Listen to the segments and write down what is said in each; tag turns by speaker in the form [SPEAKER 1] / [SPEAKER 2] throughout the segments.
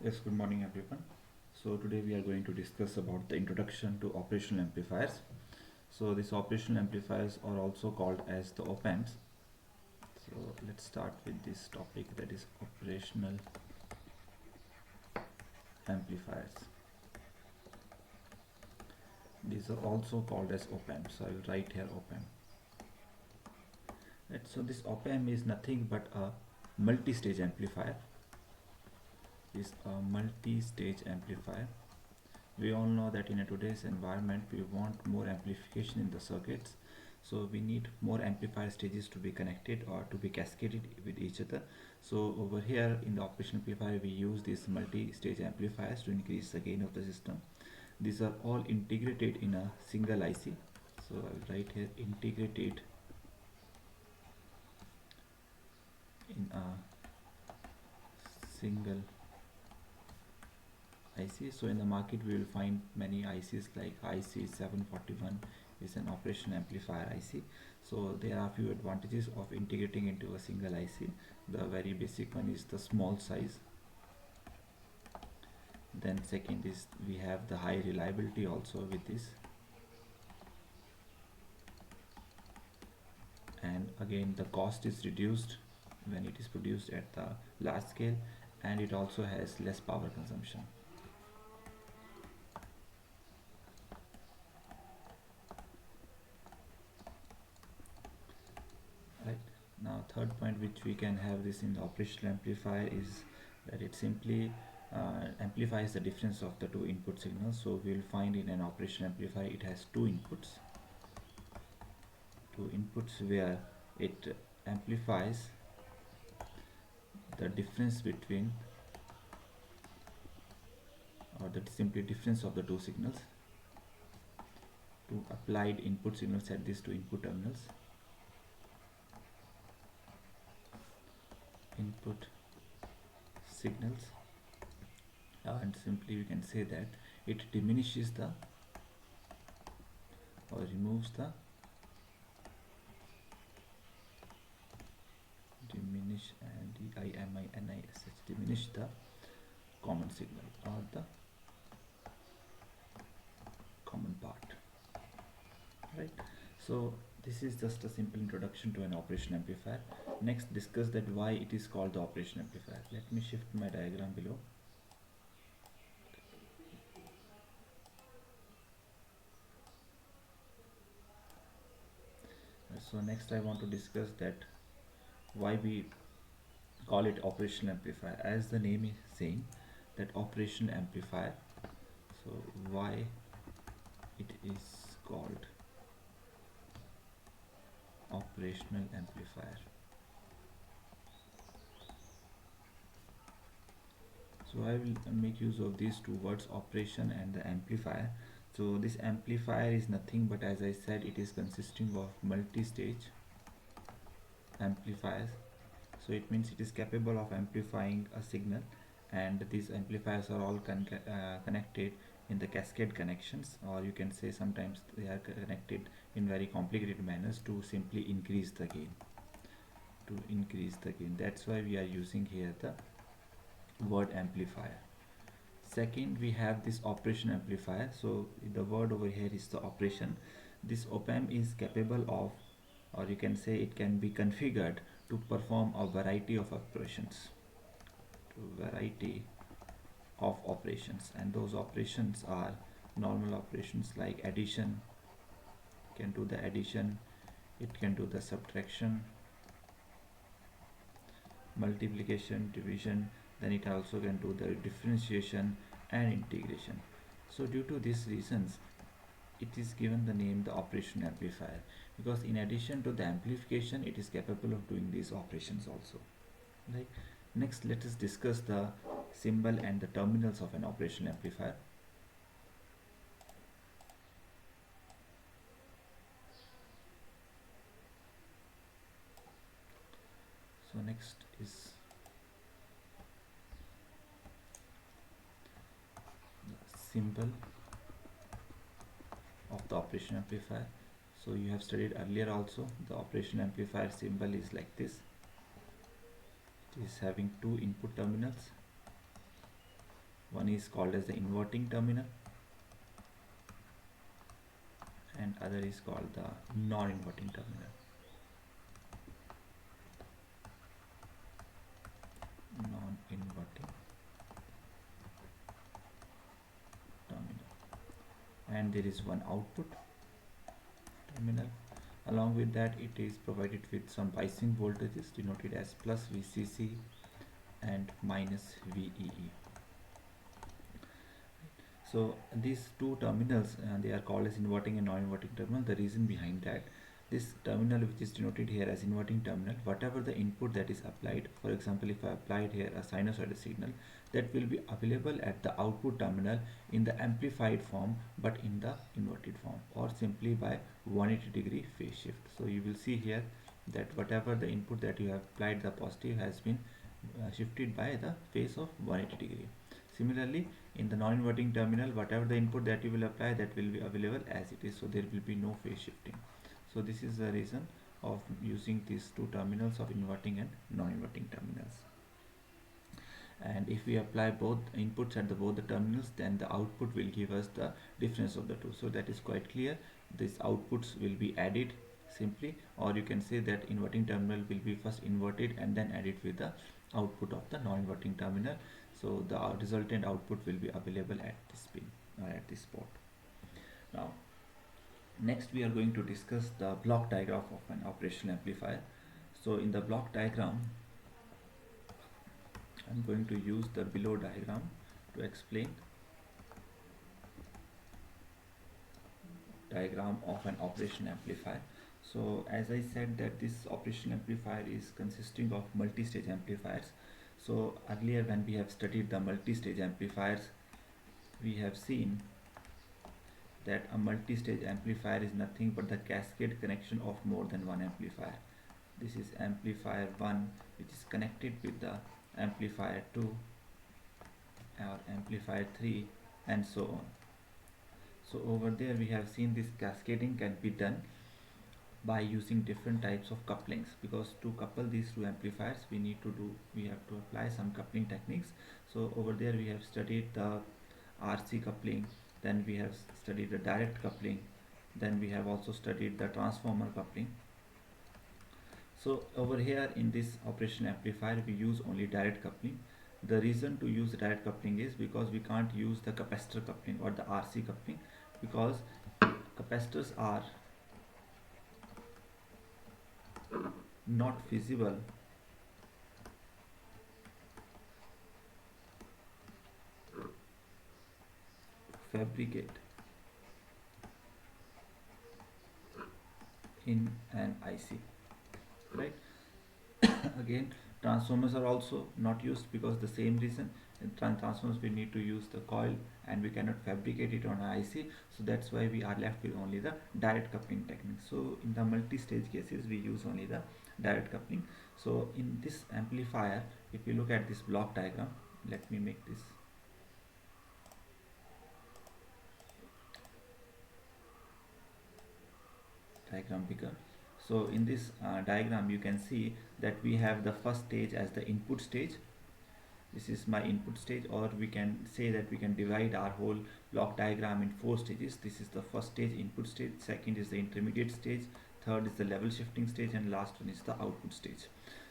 [SPEAKER 1] Yes, good morning everyone. So today we are going to discuss about the introduction to operational amplifiers. So these operational amplifiers are also called as the op-amps. So let's start with this topic, that is operational amplifiers. These are also called as op-amps. So I will write here op-amp. Right, so this op-amp is nothing but a multi-stage amplifier. Is a multi-stage amplifier. We all know that in a today's environment we want more amplification in the circuits, so we need more amplifier stages to be connected or to be cascaded with each other. So over here in the operational amplifier we use these multi-stage amplifiers to increase the gain of the system. These are all integrated in a single IC, so I will write here integrated in a single IC. So in the market we will find many ICs like IC741 is an operation amplifier IC. So there are few advantages of integrating into a single IC. The very basic one is the small size. Then second is we have the high reliability also with this. And again the cost is reduced when it is produced at the large scale, and it also has less power consumption. Right. Now third point which we can have this in the operational amplifier is that it simply amplifies the difference of the two input signals. So we will find in an operational amplifier it has two inputs where it amplifies the difference between, or the simply difference of the two signals, two applied input signals at these two input terminals. Input signals, and simply we can say that it diminishes the or removes the diminish the common signal or the common part, right? So this is just a simple introduction to an operation amplifier. Next, discuss that why it is called the operation amplifier. Let me shift my diagram below. So next I want to discuss that why we call it operational amplifier. As the name is saying that operational amplifier, so why it is called operational amplifier. So I will make use of these two words, operation and the amplifier. So this amplifier is nothing but, as I said, it is consisting of multi-stage amplifiers. So it means it is capable of amplifying a signal, and these amplifiers are all connected in the cascade connections, or you can say sometimes they are connected in very complicated manners to simply increase the gain. That's why we are using here the word amplifier. Second, we have this operation amplifier. So the word over here is the operation. This op-amp is capable of, or you can say it can be configured to perform a variety of operations, and those operations are normal operations like addition. It can do the addition, it can do the subtraction, multiplication, division, then it also can do the differentiation and integration. So due to these reasons it is given the name the operation amplifier, because in addition to the amplification it is capable of doing these operations also. Right. Next, let us discuss the symbol and the terminals of an operational amplifier. So next is the symbol of the operation amplifier. So you have studied earlier also, the operation amplifier symbol is like this. It is having two input terminals One is called as the inverting terminal and other is called the non-inverting terminal. Non-inverting terminal. And there is one output terminal. Along with that, it is provided with some biasing voltages denoted as plus VCC and minus VEE. So these two terminals, they are called as inverting and non-inverting terminal. The reason behind that, this terminal which is denoted here as inverting terminal, whatever the input that is applied, for example, if I applied here a sinusoidal signal, that will be available at the output terminal in the amplified form, but in the inverted form, or simply by 180-degree phase shift. So you will see here that whatever the input that you have applied, the positive has been shifted by the phase of 180-degree. Similarly, in the non-inverting terminal, whatever the input that you will apply, that will be available as it is, so there will be no phase shifting. So this is the reason of using these two terminals of inverting and non-inverting terminals. And if we apply both inputs at both the terminals, then the output will give us the difference of the two. So that is quite clear. These outputs will be added simply, or you can say that inverting terminal will be first inverted and then added with the output of the non-inverting terminal. So the resultant output will be available at this pin or at this port. Now next we are going to discuss the block diagram of an operational amplifier. So in the block diagram, I'm going to use the below diagram to explain diagram of an operational amplifier. So as I said that this operational amplifier is consisting of multi-stage amplifiers. So earlier when we have studied the multi-stage amplifiers, we have seen that a multi-stage amplifier is nothing but the cascade connection of more than one amplifier. This is amplifier 1 which is connected with the amplifier 2 or amplifier 3 and so on. So over there we have seen this cascading can be done by using different types of couplings, because to couple these two amplifiers we have to apply some coupling techniques. So over there we have studied the RC coupling, then we have studied the direct coupling, then we have also studied the transformer coupling. So over here in this operational amplifier we use only direct coupling. The reason to use direct coupling is because we can't use the capacitor coupling or the RC coupling, because capacitors are not feasible to fabricate in an IC, right? Again, transformers are also not used because the same reason. In transformers we need to use the coil and we cannot fabricate it on an IC, so that's why we are left with only the direct coupling technique. So in the multi-stage cases we use only the direct coupling. So in this amplifier, if you look at this block diagram, let me make this diagram bigger. So in this diagram you can see that we have the first stage as the input stage. This is my input stage, or we can say that we can divide our whole block diagram in 4 stages. This is the first stage, input stage, second is the intermediate stage, third is the level shifting stage, and last one is the output stage.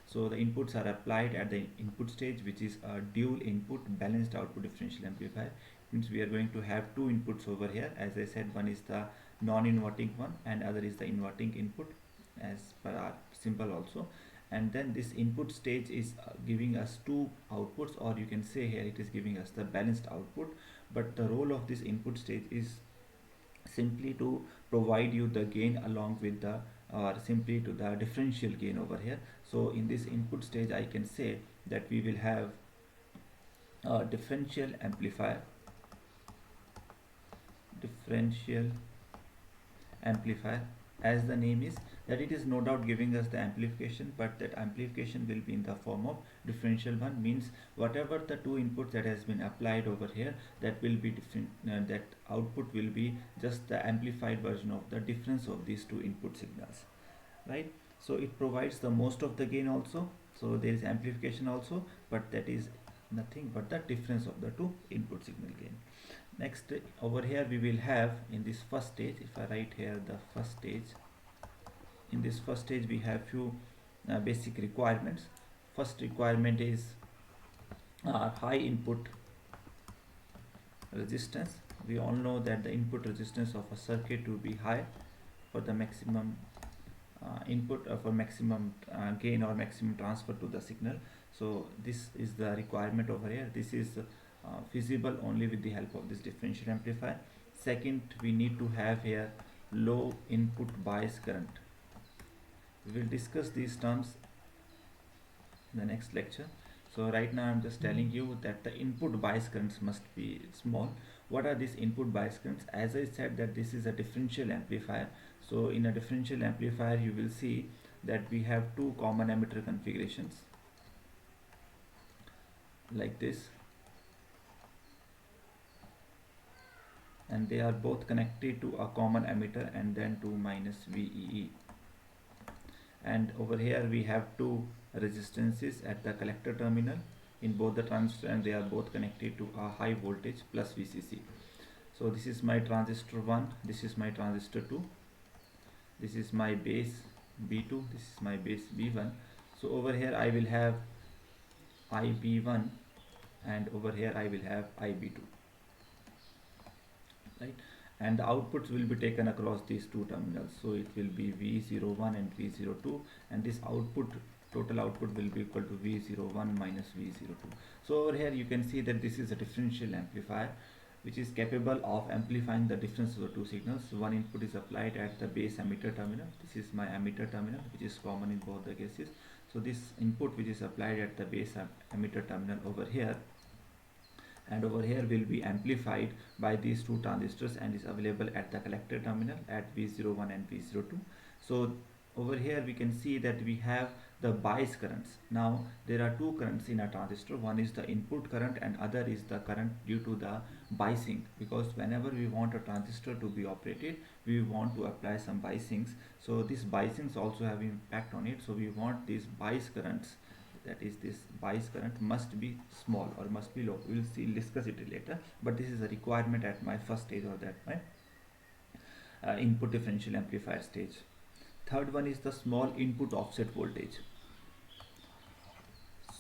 [SPEAKER 1] So the inputs are applied at the input stage, which is a dual input balanced output differential amplifier. Means we are going to have two inputs over here. As I said, one is the non-inverting one and other is the inverting input as per our symbol also. And then this input stage is giving us two outputs, or you can say here it is giving us the balanced output. But the role of this input stage is simply to provide you the gain along with the, or simply to the differential gain over here. So in this input stage I can say that we will have a differential amplifier, as the name is, that it is no doubt giving us the amplification, but that amplification will be in the form of differential one. Means whatever the two inputs that has been applied over here, that will be different, that output will be just the amplified version of the difference of these two input signals, right? So it provides the most of the gain also, so there is amplification also, but that is nothing but the difference of the two input signal gain. Next, over here we will have in this first stage, if I write here the first stage, in this first stage we have few basic requirements. First requirement is high input resistance. We all know that the input resistance of a circuit will be high for the maximum input for maximum gain or maximum transfer to the signal. So this is the requirement over here. This is feasible only with the help of this differential amplifier. Second, we need to have here low input bias current. We will discuss these terms in the next lecture. So right now I'm just telling you that the input bias currents must be small. What are these input bias currents? As I said that this is a differential amplifier. So in a differential amplifier you will see that we have two common emitter configurations like this, and they are both connected to a common emitter and then to minus VEE. And over here we have two resistances at the collector terminal in both the transistor, and they are both connected to a high voltage plus VCC. So this is my transistor 1, this is my transistor 2, this is my base B2, this is my base B1. So over here I will have IB1 and over here I will have IB2, right? And the outputs will be taken across these two terminals. So it will be V01 and V02, and this output, total output, will be equal to V01 minus V02. So over here you can see that this is a differential amplifier which is capable of amplifying the difference of the two signals. One input is applied at the base emitter terminal. This is my emitter terminal, which is common in both the cases. So this input which is applied at the base emitter terminal over here, and over here will be amplified by these two transistors and is available at the collector terminal at V01 and V02. So over here we can see that we have the bias currents. Now there are two currents in a transistor. One is the input current and other is the current due to the biasing, because whenever we want a transistor to be operated we want to apply some biasings. So these biasings also have impact on it. So we want these bias currents, that is this bias current must be small or must be low. We will see, discuss it later, but this is a requirement at my first stage, or that my input differential amplifier stage. Third one is the small input offset voltage.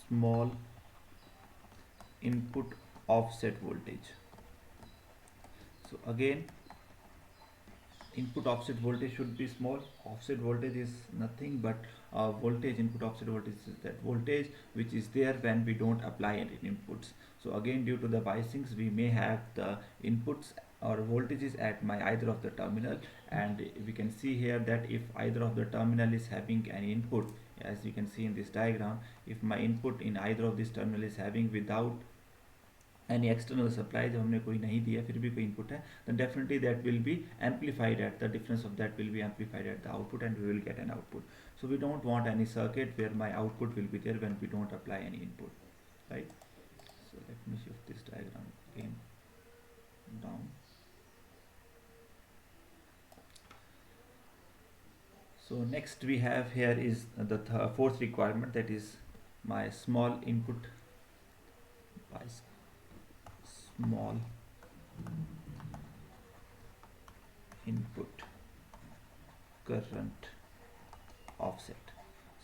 [SPEAKER 1] Small input offset voltage. So again, input offset voltage should be small. Offset voltage is nothing but voltage. Input offset voltage is that voltage which is there when we don't apply any inputs. So again, due to the biasings we may have the inputs or voltages at my either of the terminal, and we can see here that if either of the terminal is having an input, as you can see in this diagram, if my input in either of this terminal is having without any external supply, जब हमने कोई नहीं दिया फिर भी कोई input है, then definitely that will be amplified at the difference of that will be amplified at the output, and we will get an output. So we don't want any circuit where my output will be there when we don't apply any input, right? So let me shift this diagram again down. So next we have here is the fourth requirement, that is my small input bias, small input current offset.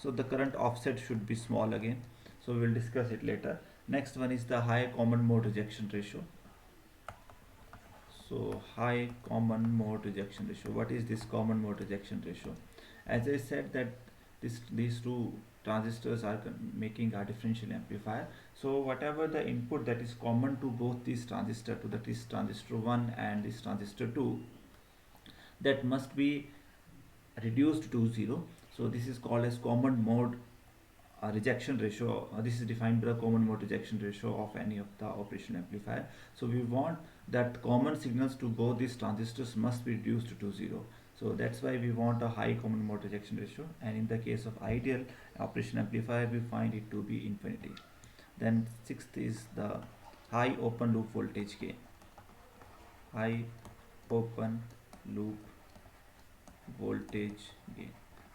[SPEAKER 1] So the current offset should be small again, so we will discuss it later. Next one is the high common mode rejection ratio. So high common mode rejection ratio. What is this common mode rejection ratio? As I said that these two transistors are making a differential amplifier. So whatever the input that is common to both these transistors, to that is transistor 1 and this transistor 2, that must be reduced to 0. So this is called as common mode rejection ratio. This is defined by the common mode rejection ratio of any of the operational amplifier. So we want that common signals to both these transistors must be reduced to 0. So that's why we want a high common mode rejection ratio, and in the case of ideal operation amplifier we find it to be infinity. Then sixth is the high open loop voltage gain. High open loop voltage gain.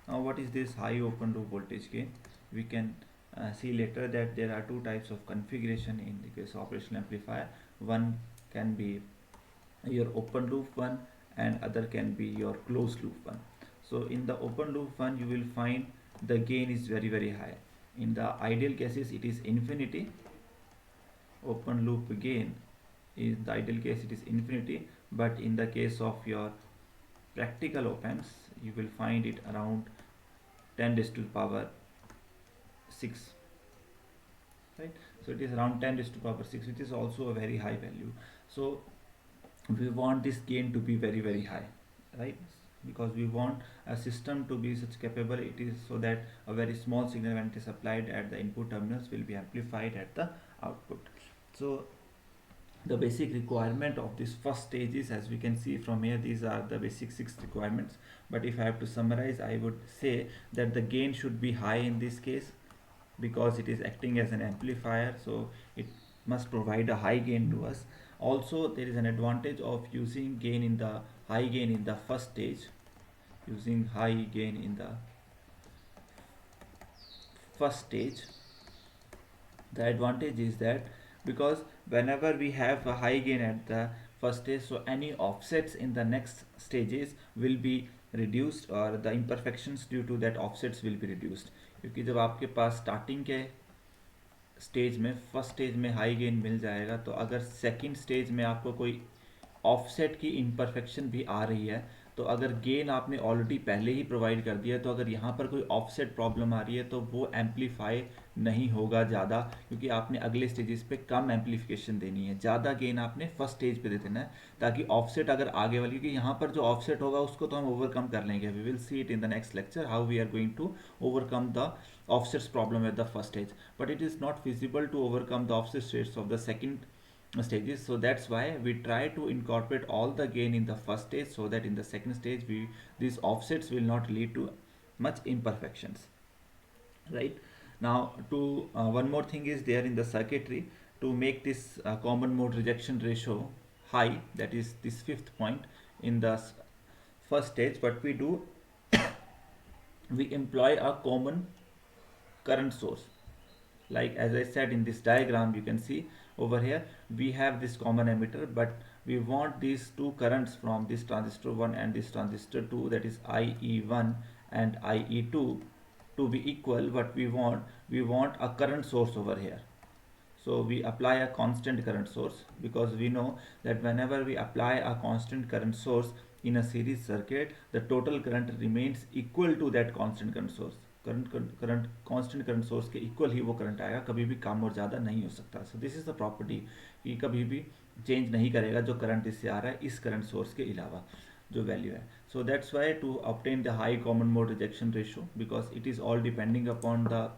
[SPEAKER 1] Now what is this high open loop voltage gain? We can see later that there are two types of configuration in the case of operational amplifier. One can be your open loop one, and other can be your closed loop one. So in the open loop one, you will find the gain is very high. In the ideal cases it is infinity. Open loop gain, in the ideal case it is infinity, but in the case of your practical op amps, you will find it around 10 raised to the power 6, right? So it is around 10 raised to the power 6, which is also a very high value. So we want this gain to be very high, right? Because we want a system to be such capable, it is so that a very small signal when it is applied at the input terminals will be amplified at the output. So the basic requirement of this first stage is, as we can see from here, these are the basic 6 requirements, but if I have to summarize, I would say that the gain should be high in this case because it is acting as an amplifier, so it must provide a high gain to us. Also there is an advantage of using gain in the high gain in the first stage. Using high gain in the first stage, the advantage is that because whenever we have a high gain at the first stage, so any offsets in the next stages will be reduced, or the imperfections due to that offsets will be reduced. क्योंकि जब आपके पास starting के stage में first stage में high gain मिल जाएगा, तो अगर second stage में आपको कोई ऑफसेट की इम्परफेक्शन भी आ रही है, तो अगर गेन आपने ऑलरेडी पहले ही प्रोवाइड कर दिया, तो अगर यहाँ पर कोई ऑफसेट प्रॉब्लम आ रही है तो वो एम्पलीफाई नहीं होगा ज़्यादा, क्योंकि आपने अगले स्टेजेस पे कम एम्पलीफिकेशन देनी है, ज़्यादा गेन आपने फर्स्ट स्टेज पे दे देना है, ताकि ऑफसेट अगर आगे वाली, क्योंकि यहाँ पर जो ऑफसेट होगा उसको तो हम ओवरकम कर लेंगे, we will see it in the next lecture how we are going to overcome the offsets problem at the first stage, but it is not feasible to overcome the offset states of the second stages. So that's why we try to incorporate all the gain in the first stage, so that in the second stage these offsets will not lead to much imperfections, right? Now to one more thing is there in the circuitry to make this common mode rejection ratio high, that is this fifth point in the first stage. What we do, we employ a common current source. Like as I said in this diagram, you can see over here we have this common emitter, but we want these two currents from this transistor 1 and this transistor 2, that is IE1 and IE2, to be equal. What we want a current source over here. So we apply a constant current source, because we know that whenever we apply a constant current source in a series circuit, the total current remains equal to that constant current source. Current constant current source के equal ही वो current आएगा, कभी भी कम और ज़्यादा नहीं हो सकता. So this is the property कि कभी भी चेंज नहीं करेगा जो करंट इससे आ रहा है इस करंट सोर्स के अलावा जो वैल्यू है. So that's why to obtain the high common mode rejection ratio, because it is all depending upon the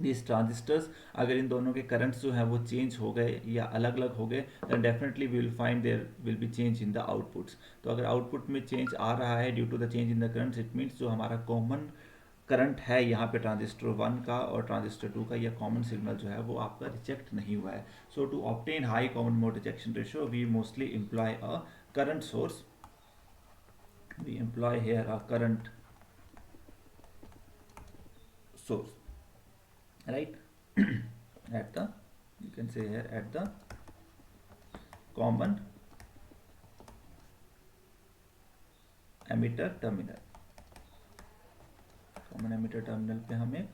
[SPEAKER 1] this transistors. अगर इन दोनों के करंट्स जो हैं वो चेंज हो गए या अलग अलग हो गए, then definitely we will find there will be change in the outputs. तो अगर आउटपुट में चेंज आ रहा है due to the change in the currents, it means जो हमारा कॉमन करंट है यहाँ पे ट्रांजिस्टर 1 का और ट्रांजिस्टर 2 का, या कॉमन सिग्नल जो है वो आपका रिजेक्ट नहीं हुआ है. So to obtain high common mode rejection ratio, we mostly employ a current source. We employ here a current source, right? At the, you can say here, at the common emitter terminal. Common emitter terminal पे हमें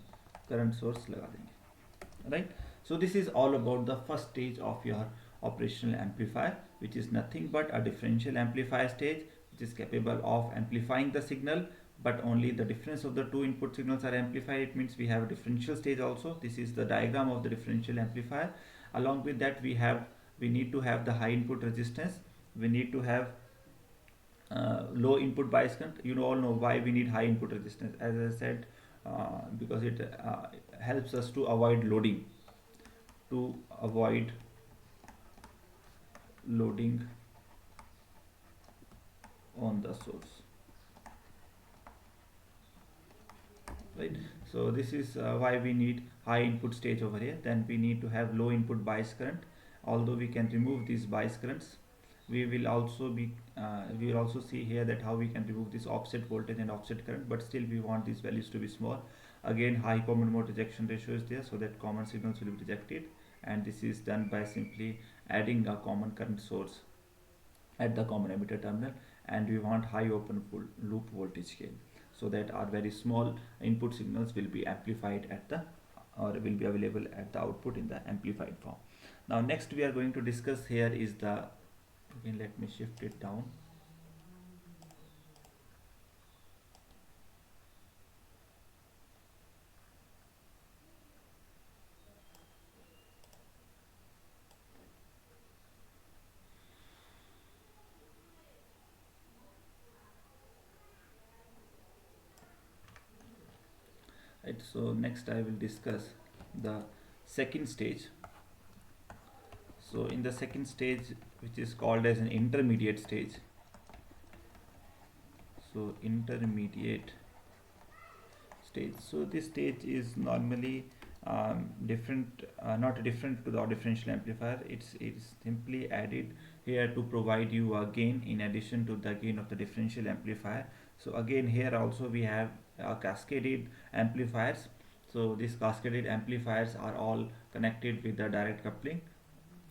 [SPEAKER 1] current source लगा देंगे, right? So this is all about the first stage of your operational amplifier, which is nothing but a differential amplifier stage, which is capable of amplifying the signal, but only the difference of the two input signals are amplified. It means we have a differential stage also. This is the diagram of the differential amplifier. Along with that, we need to have the high input resistance. We need to have low input bias current. You all know why we need high input resistance. As I said, because it helps us to avoid loading. To avoid loading on the source, right? So this is why we need high input stage over here. Then we need to have low input bias current. Although we can remove these bias currents, we will also see here that how we can remove this offset voltage and offset current, but still we want these values to be small. Again, high common mode rejection ratio is there, so that common signals will be rejected, and this is done by simply adding a common current source at the common emitter terminal. And we want high open loop voltage gain, so that our very small input signals will be amplified at the, or will be available at the output in the amplified form. Now next we are going to discuss here is the, again let me shift it down. Right, so next I will discuss the second stage. So in the second stage, which is called as an intermediate stage, so intermediate stage, so this stage is normally different, not different to the differential amplifier. It's simply added here to provide you a gain in addition to the gain of the differential amplifier. So again here also we have cascaded amplifiers. So these cascaded amplifiers are all connected with the direct coupling.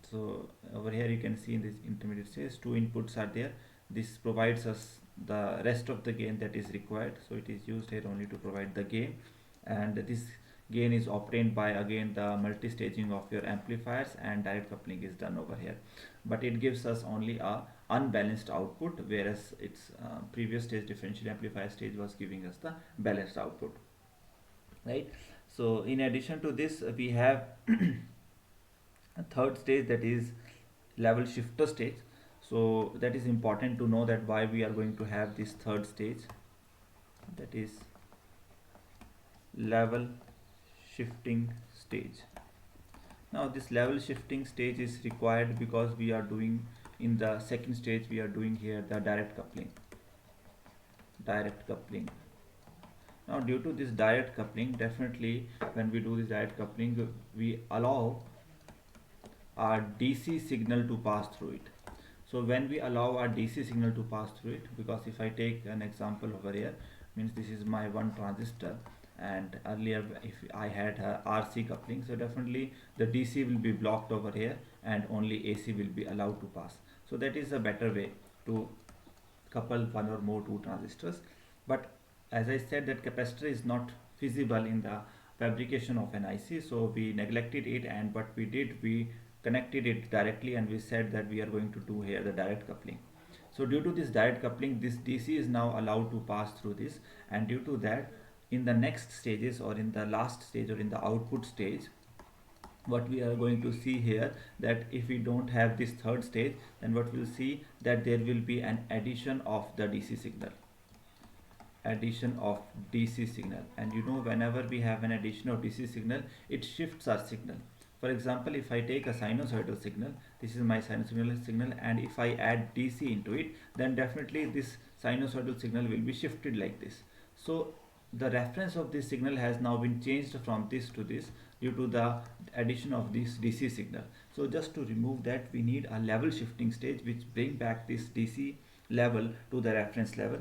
[SPEAKER 1] So over here you can see in this intermediate stage, two inputs are there. This provides us the rest of the gain that is required, so it is used here only to provide the gain. And this gain is obtained by again the multi-staging of your amplifiers, and direct coupling is done over here. But it gives us only a unbalanced output, whereas its previous stage, differential amplifier stage, was giving us the balanced output, right? So in addition to this, we have a third stage, that is level shifter stage. So that is important to know that why we are going to have this third stage, that is level shifting stage. Now this level shifting stage is required because we are doing, in the second stage we are doing here the direct coupling. Now due to this direct coupling, definitely when we do this direct coupling, we allow our DC signal to pass through it. So when we allow our DC signal to pass through it, because if I take an example over here, means this is my one transistor, and earlier if I had a RC coupling, so definitely the DC will be blocked over here and only AC will be allowed to pass. So that is a better way to couple one or more two transistors. But as I said, that capacitor is not feasible in the fabrication of an IC, so we neglected it, and what we did, we connected it directly, and we said that we are going to do here the direct coupling. So due to this direct coupling, this DC is now allowed to pass through this, and due to that, in the next stages, or in the last stage, or in the output stage, what we are going to see here, that if we don't have this third stage, then what we'll see, that there will be an addition of the DC signal, and you know, whenever we have an addition of DC signal, it shifts our signal. For example, if I take a sinusoidal signal, this is my sinusoidal signal, and if I add DC into it, then definitely this sinusoidal signal will be shifted like this. So the reference of this signal has now been changed from this to this due to the addition of this DC signal. So just to remove that, we need a level shifting stage which bring back this DC level to the reference level,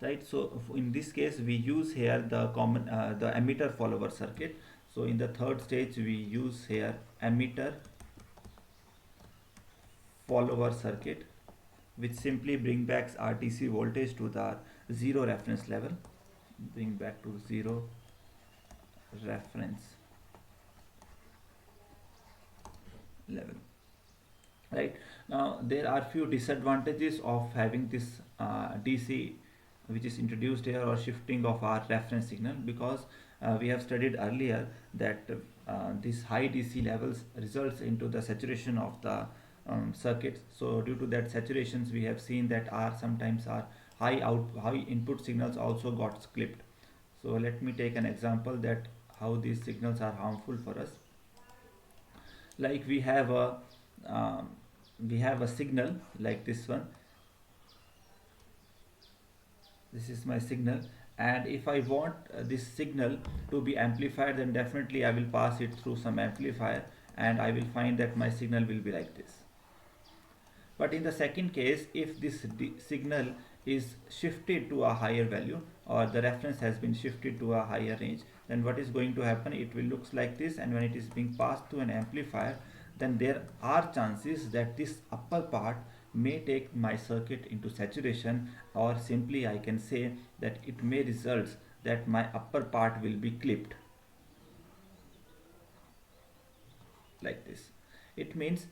[SPEAKER 1] right? So in this case we use here the common the emitter follower circuit. So in the third stage we use here emitter follower circuit, which simply bring back our DC voltage to the zero reference level, bring back to zero reference level, right? Now there are few disadvantages of having this DC which is introduced here, or shifting of our reference signal, because we have studied earlier that this high DC levels results into the saturation of the circuits. So due to that saturations, we have seen that sometimes our high input signals also got clipped. So let me take an example that how these signals are harmful for us. Like um, we have a signal like this one. This is my signal, and if I want this signal to be amplified, then definitely I will pass it through some amplifier, and I will find that my signal will be like this. But in the second case, if this signal is shifted to a higher value, or the reference has been shifted to a higher range, then what is going to happen, it will looks like this. And when it is being passed to an amplifier, then there are chances that this upper part may take my circuit into saturation, or simply I can say that it may result that my upper part will be clipped like this. It means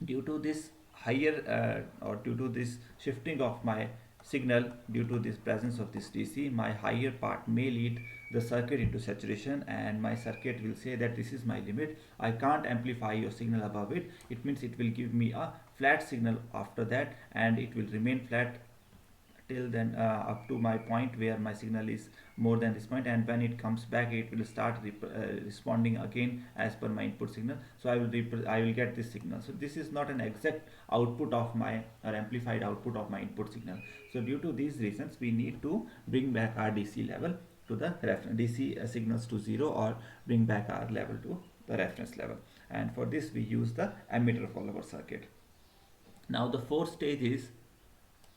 [SPEAKER 1] due to this higher or due to this shifting of my signal, due to this presence of this DC, my higher part may lead the circuit into saturation, and my circuit will say that this is my limit, I can't amplify your signal above it. It means it will give me a flat signal after that, and it will remain flat till then, up to my point where my signal is more than this point, and when it comes back it will start responding again as per my input signal. So I will get this signal. So this is not an exact output of my, or amplified output of my input signal. So due to these reasons we need to bring back our DC level to the reference, DC signals to 0, or bring back our level to the reference level. And for this we use the emitter follower circuit. Now the fourth stage is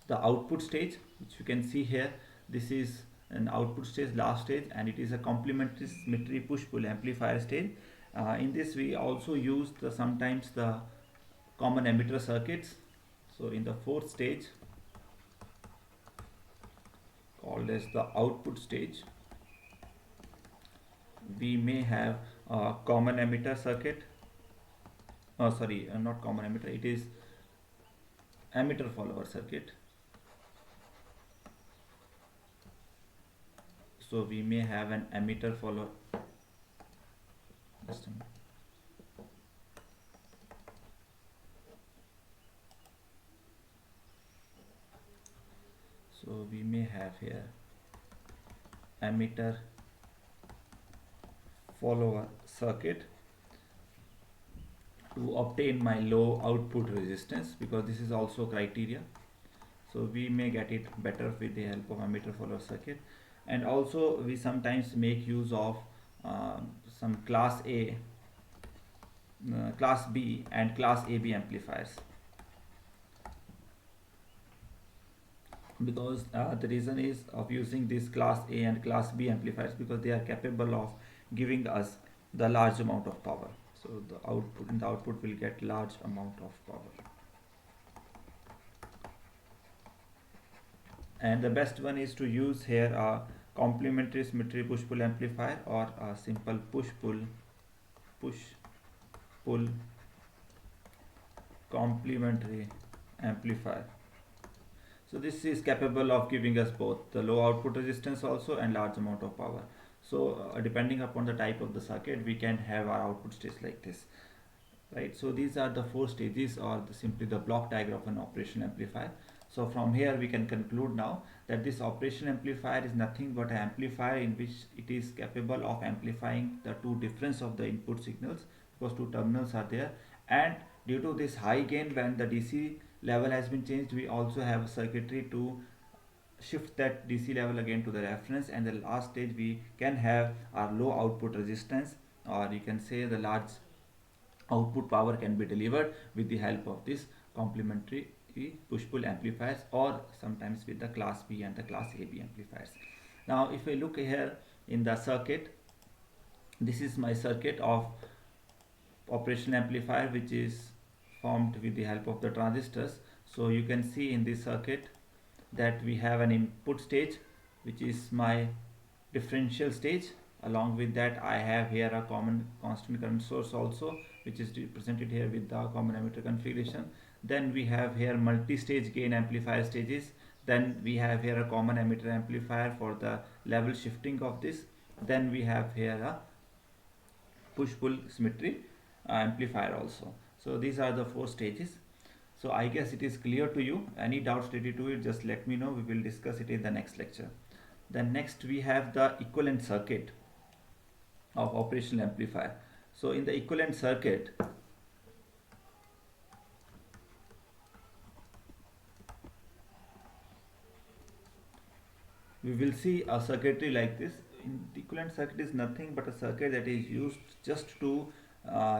[SPEAKER 1] the output stage, which you can see here. This is an output stage, last stage, and it is a complementary symmetry push pull amplifier stage. In this we also use sometimes the common emitter circuits. So in the fourth stage, called as the output stage, we may have a common emitter circuit. Oh, sorry, not common emitter, it is emitter follower circuit. So we may have an emitter follower. Just a minute. So we may have here emitter follower circuit to obtain my low output resistance, because this is also criteria. So we may get it better with the help of emitter follower circuit. And also we sometimes make use of some class A, class B and class AB amplifiers, because the reason is of using this class A and class B amplifiers, because they are capable of giving us the large amount of power. So the output will get large amount of power. And the best one is to use here a complementary symmetry push pull amplifier, or a simple push pull complementary amplifier. So this is capable of giving us both the low output resistance also and large amount of power. So depending upon the type of the circuit, we can have our output stage like this, right? So these are the four stages, or simply the block diagram of an operation amplifier. So from here we can conclude now that this operation amplifier is nothing but an amplifier in which it is capable of amplifying the two difference of the input signals, because two terminals are there. And due to this high gain, when the DC level has been changed, we also have a circuitry to shift that DC level again to the reference. And the last stage we can have our low output resistance, or you can say the large output power can be delivered with the help of this complementary push pull amplifiers, or sometimes with the class B and the class AB amplifiers. Now if I look here in the circuit, this is my circuit of operational amplifier, which is formed with the help of the transistors. So you can see in this circuit that we have an input stage, which is my differential stage. Along with that I have here a common constant current source also, which is represented here with the common emitter configuration. Then we have here multi-stage gain amplifier stages. Then we have here a common emitter amplifier for the level shifting of this. Then we have here a push-pull symmetry amplifier also. So these are the four stages. So I guess it is clear to you. Any doubts related to it, just let me know. We will discuss it in the next lecture. Then next we have the equivalent circuit of operational amplifier. So in the equivalent circuit, we will see a circuitry like this. In the equivalent circuit is nothing but a circuit that is used just to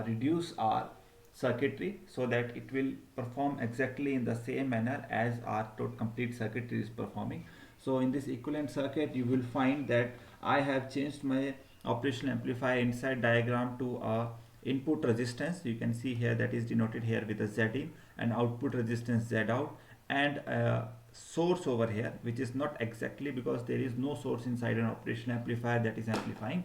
[SPEAKER 1] reduce our circuitry, so that it will perform exactly in the same manner as our complete circuitry is performing. So in this equivalent circuit you will find that I have changed my operational amplifier inside diagram to a input resistance. You can see here that is denoted here with a Z in, and output resistance Z out, and a source over here which is not exactly, because there is no source inside an operational amplifier that is amplifying,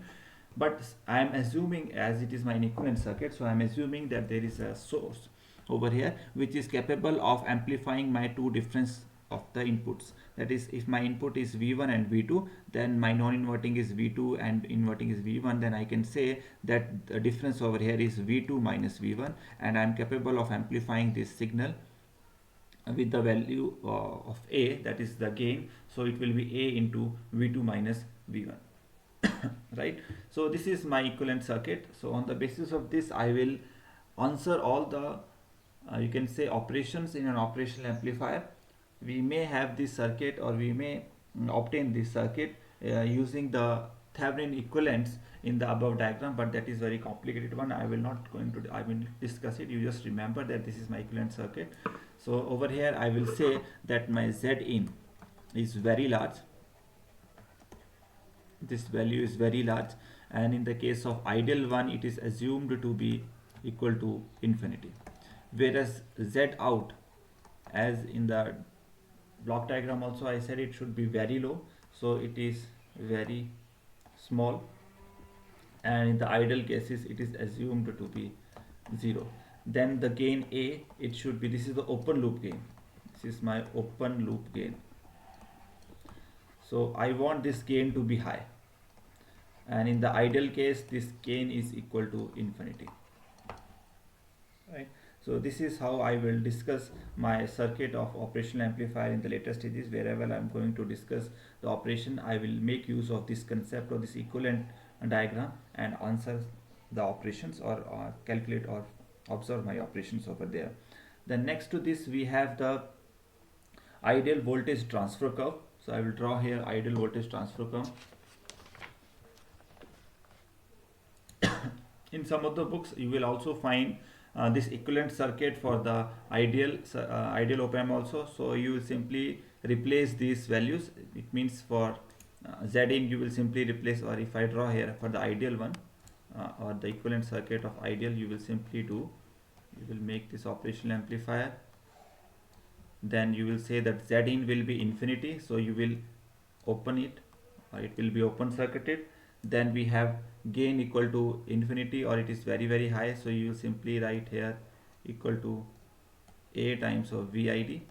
[SPEAKER 1] but I am assuming, as it is my equivalent circuit, so I am assuming that there is a source over here which is capable of amplifying my two difference of the inputs. That is, if my input is V1 and V2, then my non-inverting is V2 and inverting is V1, then I can say that the difference over here is V2 minus V1, and I am capable of amplifying this signal with the value of A, that is the gain. So it will be A into V2 minus V1. Right. So this is my equivalent circuit. So on the basis of this I will answer all the you can say operations in an operational amplifier. We may have this circuit, or we may obtain this circuit using the Thevenin equivalents in the above diagram, but that is very complicated one. I will not going to I will discuss it. You just remember that this is my equivalent circuit. So over here I will say that my Z in is very large. This value is very large, and in the case of ideal one it is assumed to be equal to infinity, whereas Z out, as in the block diagram also I said, it should be very low, so it is very small, and in the ideal cases it is assumed to be 0. Then the gain A, it should be, this is the open loop gain, this is my open loop gain, so I want this gain to be high, and in the ideal case this gain is equal to infinity. Right. So this is how I will discuss my circuit of operational amplifier in the later stages. Wherever I am going to discuss the operation, I will make use of this concept or this equivalent diagram and answer the operations, or calculate or observe my operations over there. Then next to this we have the ideal voltage transfer curve. So I will draw here ideal voltage transfer curve. In some of the books you will also find this equivalent circuit for the ideal op amp also. So you will simply replace these values. It means for Z in you will simply replace, or if I draw here for the ideal one or the equivalent circuit of ideal, you will simply do, you will make this operational amplifier, then you will say that Z in will be infinity, so you will open it, or it will be open circuited. Then we have gain equal to infinity, or it is very high, so you will simply write here equal to A times of VID,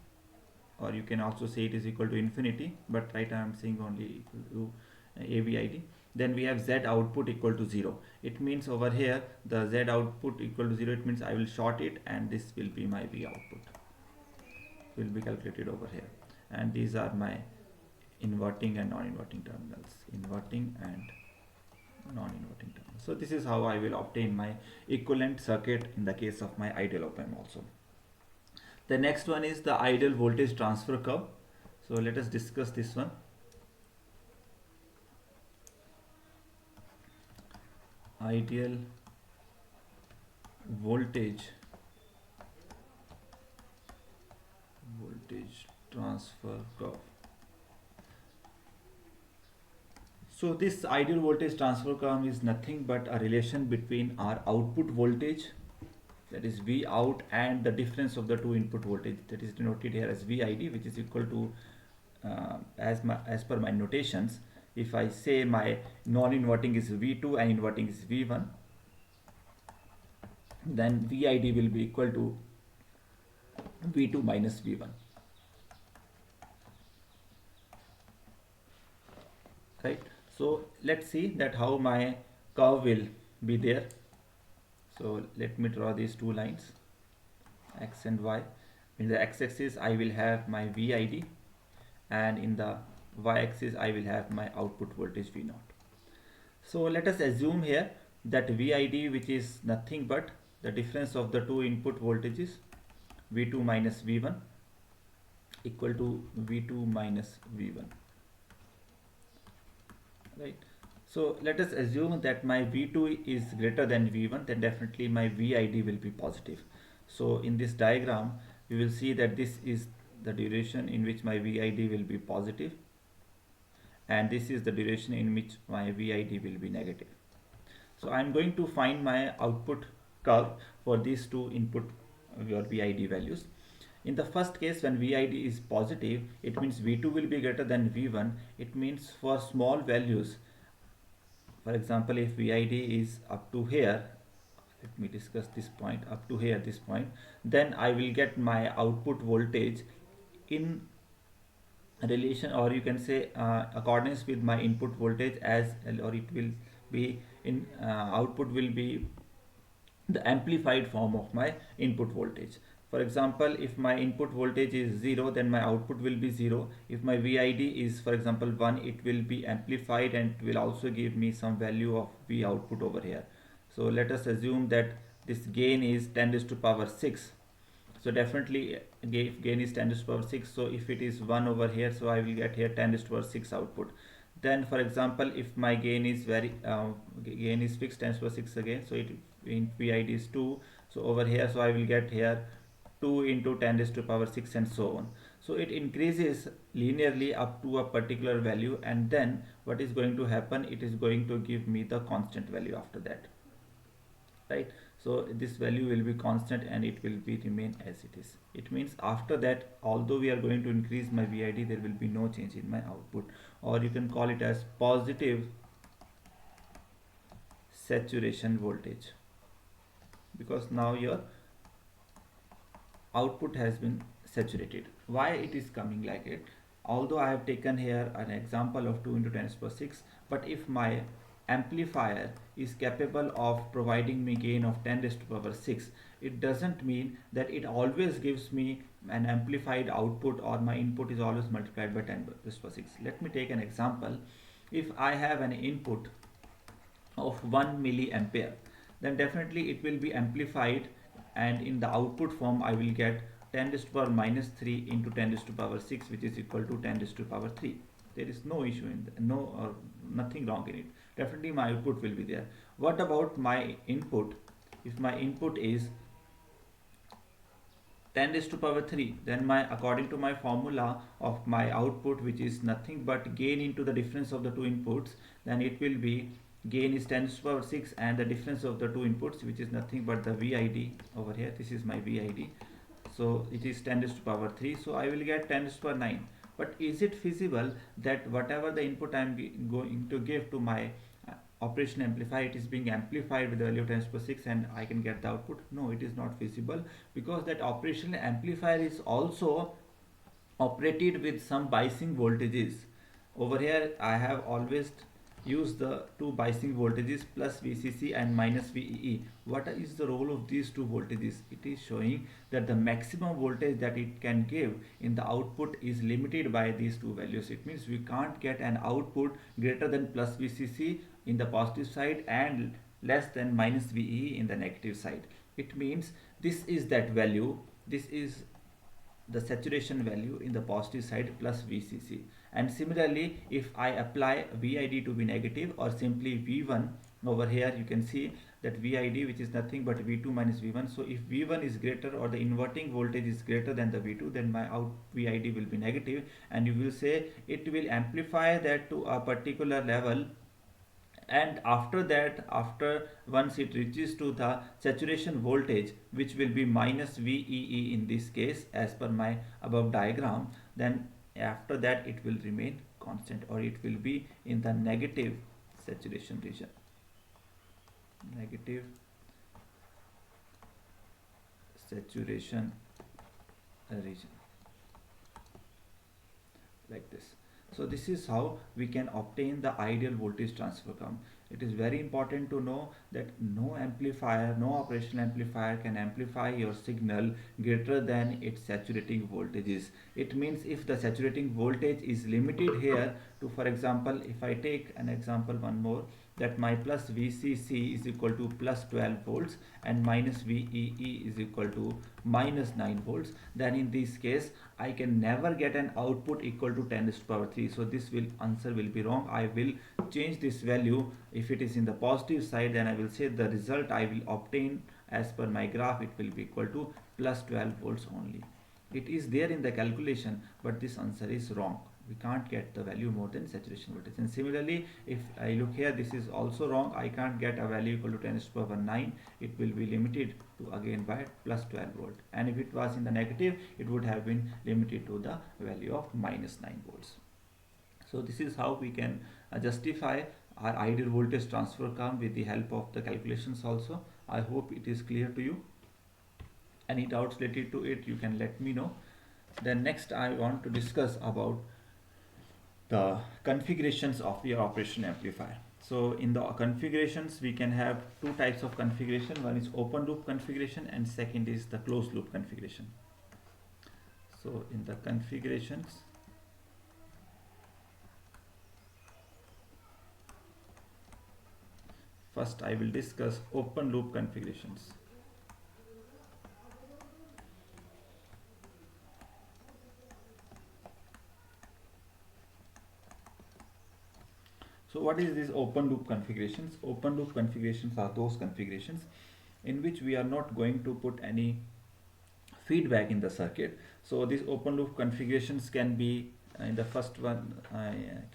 [SPEAKER 1] or you can also say it is equal to infinity, but right I am saying only equal to AVID. Then we have Z output equal to 0. It means over here the Z output equal to 0, it means I will short it, and this will be my V output, will be calculated over here. And these are my inverting and non-inverting terminals, inverting and non-inverting terminals. So this is how I will obtain my equivalent circuit in the case of my ideal op amp also. The next one is the ideal voltage transfer curve. So let us discuss this one. Ideal voltage transfer curve. So this ideal voltage transfer curve is nothing but a relation between our output voltage, that is V out, and the difference of the two input voltage, that is denoted here as VID, which is equal to as per my notations, if I say my non-inverting is V2 and inverting is V1, then VID will be equal to V2 minus V1. Right. So let's see that how my curve will be there. So let me draw these two lines, X and Y. In the x-axis I will have my VID, and in the y-axis I will have my output voltage V0. So let us assume here that VID, which is nothing but the difference of the two input voltages, V2 minus V1, equal to V2 minus V1. Right. So let us assume that my V2 is greater than V1, then definitely my VID will be positive. So in this diagram we will see that this is the duration in which my VID will be positive, and this is the duration in which my VID will be negative. So I'm going to find my output curve for these two input your VID values. In the first case, when VID is positive, it means V2 will be greater than V1. It means for small values, for example, if VID is up to here, let me discuss this point, up to here, this point, then I will get my output voltage in relation, or you can say accordance with my input voltage, as or it will be in output will be the amplified form of my input voltage. For example, if my input voltage is 0, then my output will be 0. If my VID is, for example, 1, it will be amplified and will also give me some value of V output over here. So let us assume that this gain is 10 raised to power 6. So definitely gain is 10 raised to power 6. So if it is 1 over here, so I will get here 10 raised to power 6 output. Then for example, if my gain is gain is fixed 10 raised to power 6 again, so it in VID is 2, so over here, so I will get here 2 into 10 raised to power 6 and so on. So it increases linearly up to a particular value, and then what is going to happen, it is going to give me the constant value after that, right? So this value will be constant and it will be remain as it is. It means after that, although we are going to increase my VID, there will be no change in my output, or you can call it as positive saturation voltage, because now your output has been saturated. Why it is coming like it? Although I have taken here an example of 2 into 10 to the power 6, but if my amplifier is capable of providing me gain of 10 raised to the power 6, it doesn't mean that it always gives me an amplified output, or my input is always multiplied by 10 raised to the power 6. Let me take an example. If I have an input of 1 milliampere, then definitely it will be amplified, and in the output form I will get 10 raised to the power minus 3 into 10 raised to the power 6, which is equal to 10 raised to the power 3. There is no issue in no or nothing wrong in it. Definitely my output will be there. What about my input? If my input is 10 raised to the power 3, then my, according to my formula of my output, which is nothing but gain into the difference of the two inputs, then it will be gain is 10 raised to the power 6 and the difference of the two inputs, which is nothing but the VID over here. This is my VID. So it is 10 raised to the power 3. So I will get 10 raised to the power 9. But is it feasible that whatever the input I am going to give to my operation amplifier, it is being amplified with the value of 10 to the power 6 and I can get the output? No, it is not feasible, because that operational amplifier is also operated with some biasing voltages. Over here I have always used the two biasing voltages, plus VCC and minus VEE. What is the role of these two voltages? It is showing that the maximum voltage that it can give in the output is limited by these two values. It means we can't get an output greater than plus VCC in the positive side and less than minus VEE in the negative side. It means this is that value, this is the saturation value in the positive side plus VCC. And similarly, if I apply VID to be negative, or simply V1, over here you can see that VID, which is nothing but V2 minus V1. So if V1 is greater, or the inverting voltage is greater than the V2, then my out VID will be negative, and you will say it will amplify that to a particular level, and after that, after once it reaches to the saturation voltage, which will be minus VEE in this case as per my above diagram, then after that it will remain constant, or it will be in the negative saturation region, negative saturation region, like this. So this is how we can obtain the ideal voltage transfer curve. It is very important to know that no amplifier, no operational amplifier can amplify your signal greater than its saturating voltages. It means if the saturating voltage is limited here to, for example, if I take an example one more, that my plus VCC is equal to plus 12 volts and minus VEE is equal to minus 9 volts, then in this case I can never get an output equal to 10 to the power 3. So this answer will be wrong. I will change this value. If it is in the positive side, then I will say the result I will obtain as per my graph, it will be equal to plus 12 volts only. It is there in the calculation, but this answer is wrong. We can't get the value more than saturation voltage. And similarly, if I look here, this is also wrong. I can't get a value equal to 10 to the power 9. It will be limited to again by plus 12 volt. And if it was in the negative, it would have been limited to the value of minus 9 volts. So this is how we can justify our ideal voltage transfer curve with the help of the calculations also. I hope it is clear to you. Any doubts related to it, you can let me know. Then next I want to discuss about the configurations of your operation amplifier. So in the configurations we can have two types of configuration. One is open loop configuration and second is the closed loop configuration. So in the configurations, first I will discuss open loop configurations. So what is this open loop configurations? Open loop configurations are those configurations in which we are not going to put any feedback in the circuit. So these open loop configurations can be in the first one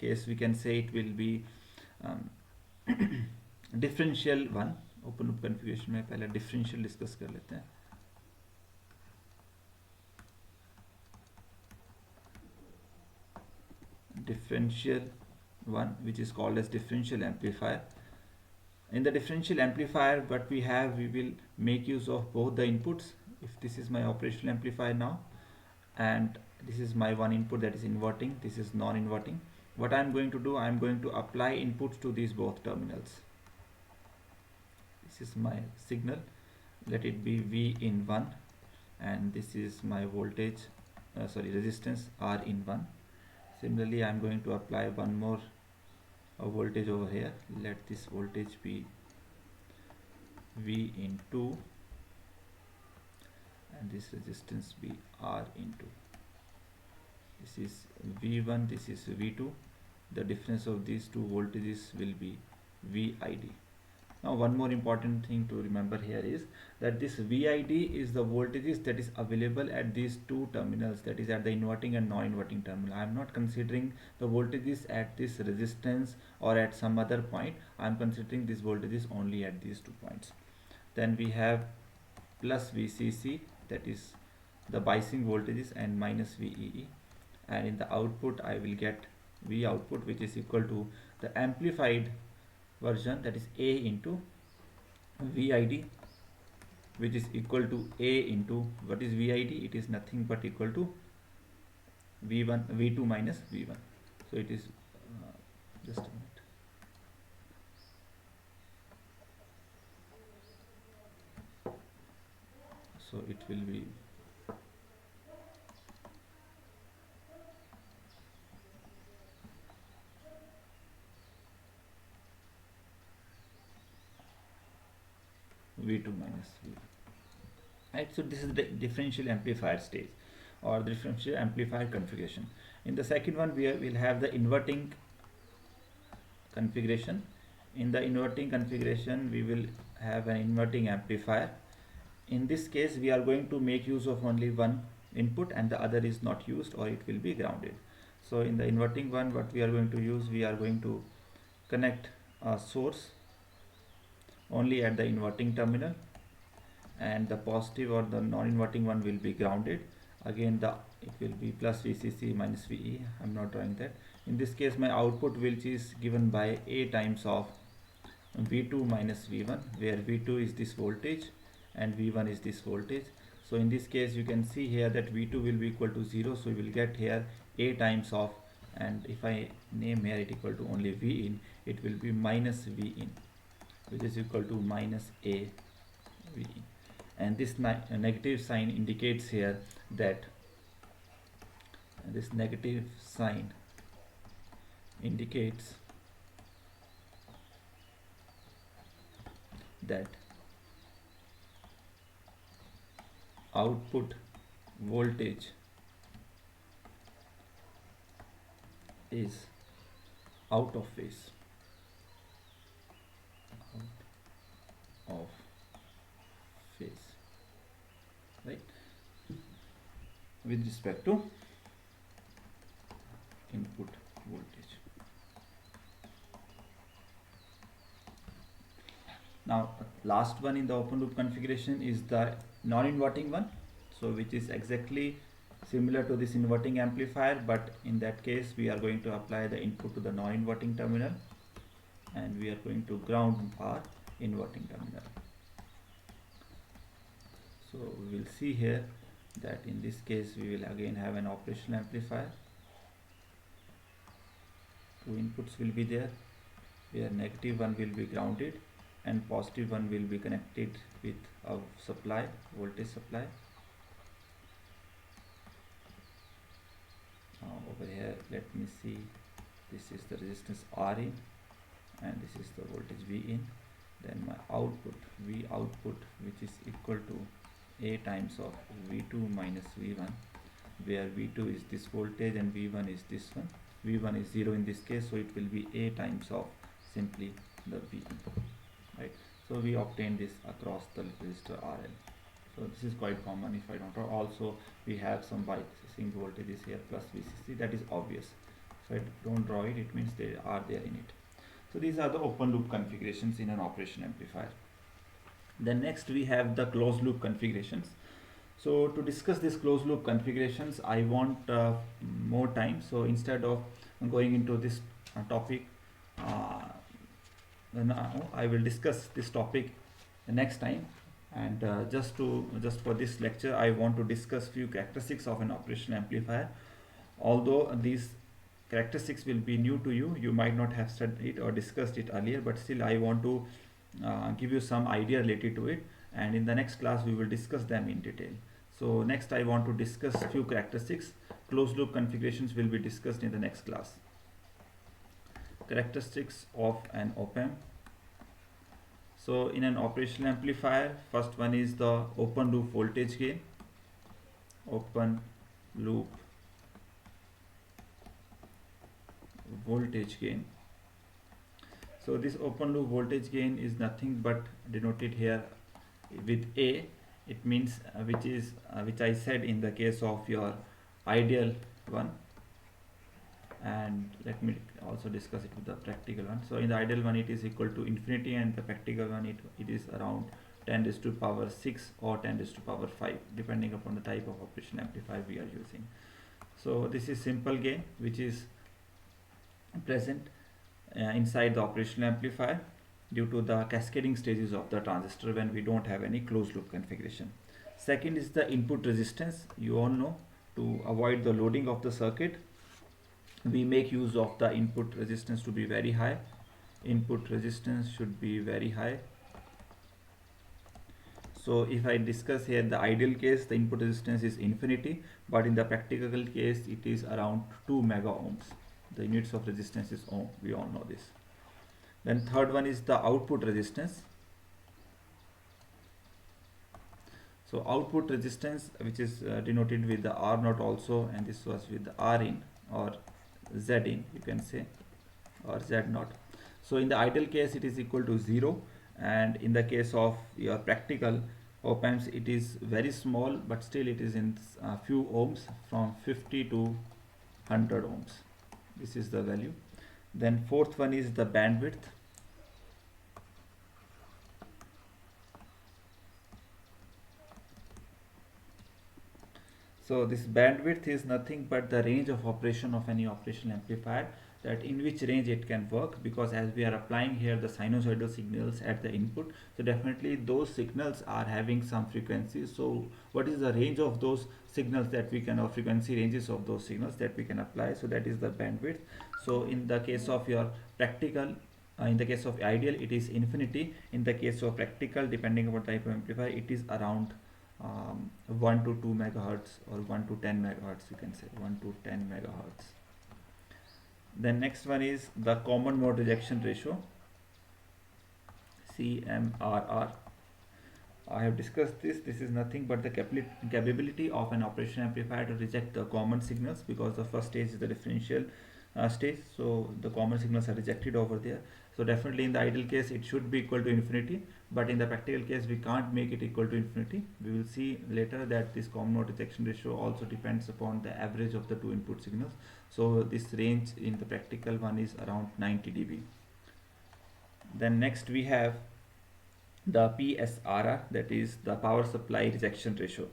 [SPEAKER 1] case we can say it will be differential one. Open loop configuration में पहले differential discuss कर लेते हैं. Differential one, which is called as differential amplifier. In the differential amplifier, what we have, we will make use of both the inputs. If this is my operational amplifier now, and this is my one input that is inverting, this is non-inverting. What I am going to do, I am going to apply inputs to these both terminals. This is my signal, let it be V in 1, and this is my voltage, resistance R in 1. Similarly, I am going to apply one more voltage over here. Let this voltage be V in 2 and this resistance be R in 2. This is V1, this is V2. The difference of these two voltages will be VID. Now one more important thing to remember here is that this VID is the voltages that is available at these two terminals, that is at the inverting and non-inverting terminal. I am not considering the voltages at this resistance or at some other point. I am considering these voltages only at these 2 points. Then we have plus VCC, that is the biasing voltages, and minus VEE, and in the output I will get V output, which is equal to the amplified version, that is A into VID, which is equal to A into, what is VID? It is nothing but equal to V2 minus V1. So it is just a minute. So it will be V2 minus V1. Right, so this is the differential amplifier stage or the differential amplifier configuration. In the second one, we will have the inverting configuration. In the inverting configuration, we will have an inverting amplifier. In this case, we are going to make use of only one input and the other is not used, or it will be grounded. So in the inverting one, what we are going to use, we are going to connect a source only at the inverting terminal, and the positive or the non-inverting one will be grounded. Again it will be plus VCC minus VE. I am not drawing that. In this case, my output which is given by A times of V2 minus V1, where V2 is this voltage and V1 is this voltage. So in this case, you can see here that V2 will be equal to 0, so we will get here A times of, and if I name here it equal to only V in, it will be minus V in, which is equal to minus A V in. And this negative sign indicates here that this negative sign indicates that output voltage is out of phase. Out of phase, right, with respect to input voltage. Now last one in the open loop configuration is the non-inverting one, so which is exactly similar to this inverting amplifier, but in that case we are going to apply the input to the non-inverting terminal and we are going to ground our inverting terminal. So we will see here that in this case we will again have an operational amplifier. Two inputs will be there, where negative one will be grounded and positive one will be connected with a supply, voltage supply. Over here let me see, this is the resistance R in and this is the voltage V in. Then my output V output, which is equal to A times of V2 minus V1, where V2 is this voltage and V1 is this one. V1 is 0 in this case, so it will be A times of simply the V in, right? So we obtain this across the resistor RL. So this is quite common if I don't know. Also we have some biasing voltages here plus VCC, that is obvious. If I don't draw it, it means they are there in it. So these are the open loop configurations in an operation amplifier. Then next we have the closed loop configurations. So to discuss this closed loop configurations, I want more time. So instead of going into this topic, now I will discuss this topic the next time. And just for this lecture, I want to discuss few characteristics of an operational amplifier. Although these characteristics will be new to you, you might not have studied or discussed it earlier, but still I want to give you some idea related to it, and in the next class we will discuss them in detail. So next I want to discuss few characteristics. Closed loop configurations will be discussed in the next class. Characteristics of an op-amp. So in an operational amplifier, first one is the open loop voltage gain. Open loop voltage gain. So this open loop voltage gain is nothing but denoted here with A. It means which I said in the case of your ideal one, and let me also discuss it with the practical one. So in the ideal one it is equal to infinity, and the practical one it is around 10 raised to power 6 or 10 raised to power 5 depending upon the type of operation amplifier we are using. So this is simple gain which is present inside the operational amplifier due to the cascading stages of the transistor when we don't have any closed loop configuration. Second is the input resistance. You all know, to avoid the loading of the circuit, we make use of the input resistance to be very high. Input resistance should be very high. So if I discuss here the ideal case, the input resistance is infinity, but in the practical case it is around 2 mega ohms. The units of resistance is ohm, we all know this. Then third one is the output resistance. So output resistance, which is denoted with the R naught also, and this was with the R in or Z in, you can say, or Z naught. So in the ideal case it is equal to 0, and in the case of your practical op amps it is very small, but still it is in few ohms, from 50 to 100 ohms. This is the value. Then fourth one is the bandwidth. So this bandwidth is nothing but the range of operation of any operational amplifier, that in which range it can work, because as we are applying here the sinusoidal signals at the input, so definitely those signals are having some frequencies. So what is the range of those signals that we can, or frequency ranges of those signals that we can apply, so that is the bandwidth. So in the case of your practical, in the case of ideal it is infinity. In the case of practical, depending upon type of amplifier, it is around 1 to 2 megahertz or 1 to 10 megahertz, you can say 1 to 10 megahertz. Then next one is the common mode rejection ratio, CMRR. I have discussed this. This is nothing but the capability of an operation amplifier to reject the common signals, because the first stage is the differential stage, so the common signals are rejected over there, So definitely in the ideal case it should be equal to infinity, but in the practical case we can't make it equal to infinity. We will see later that this common mode rejection ratio also depends upon the average of the two input signals. So this range in the practical one is around 90 dB. Then next we have the PSRR, that is the power supply rejection ratio,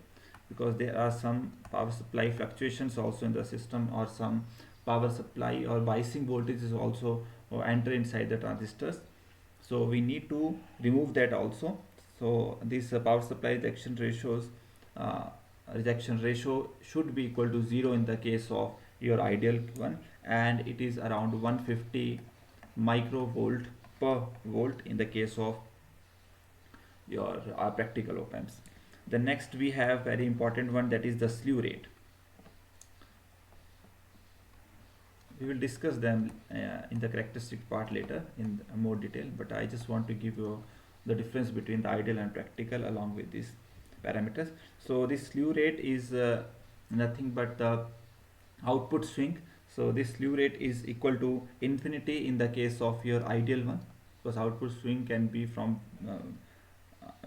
[SPEAKER 1] because there are some power supply fluctuations also in the system, or some power supply or biasing voltages also enter inside the transistors, so we need to remove that also. So this power supply uh, rejection ratio should be equal to 0 in the case of your ideal one, and it is around 150 microvolt per volt in the case of your practical op amps. The next we have very important one, that is the slew rate. We will discuss them in the characteristic part later in more detail, but I just want to give you the difference between the ideal and practical along with these parameters. So this slew rate is nothing but the output swing. So this slew rate is equal to infinity in the case of your ideal one, because output swing can be from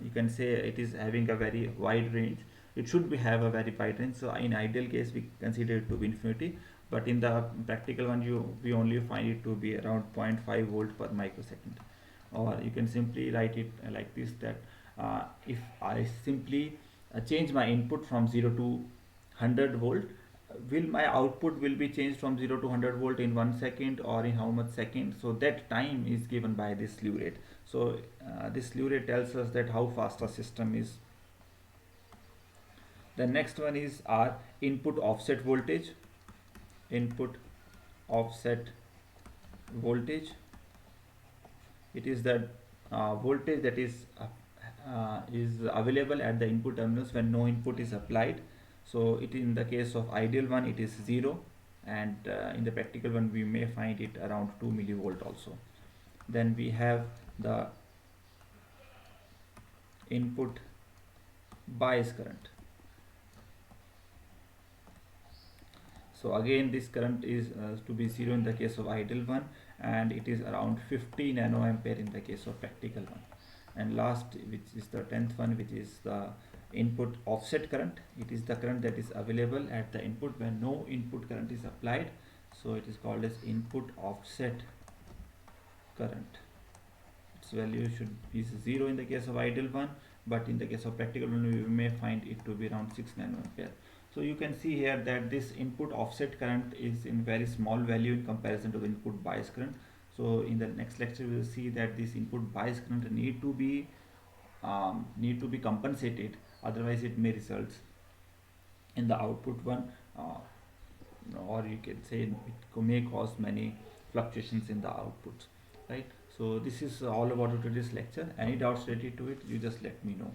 [SPEAKER 1] you can say it is having a very wide range. It should be have a very wide range. So in ideal case we consider it to be infinity, but in the practical one we only find it to be around 0.5 volt per microsecond. Or you can simply write it like this, that if I simply change my input from 0 to 100 volt, will my output will be changed from 0 to 100 volt in 1 second, or in how much second? So that time is given by this slew rate. So this slew rate tells us that how fast a system is. The next one is our input offset voltage. Input offset voltage, it is the voltage that is available at the input terminals when no input is applied. So it in the case of ideal one it is 0, and in the practical one we may find it around 2 millivolt also. Then we have the input bias current. So again this current is to be 0 in the case of ideal one, and it is around 50 nanoampere in the case of practical one. And last, which is the 10th one, which is the input offset current. It is the current that is available at the input when no input current is applied. So it is called as input offset current. Its value should be 0 in the case of ideal one, but in the case of practical one we may find it to be around 6 nanoampere. So you can see here that this input offset current is in very small value in comparison to the input bias current. So in the next lecture we will see that this input bias current need to be compensated, otherwise it may result in the output one, or you can say it may cause many fluctuations in the outputs, right? So this is all about today's lecture. Any doubts related to it, you just let me know.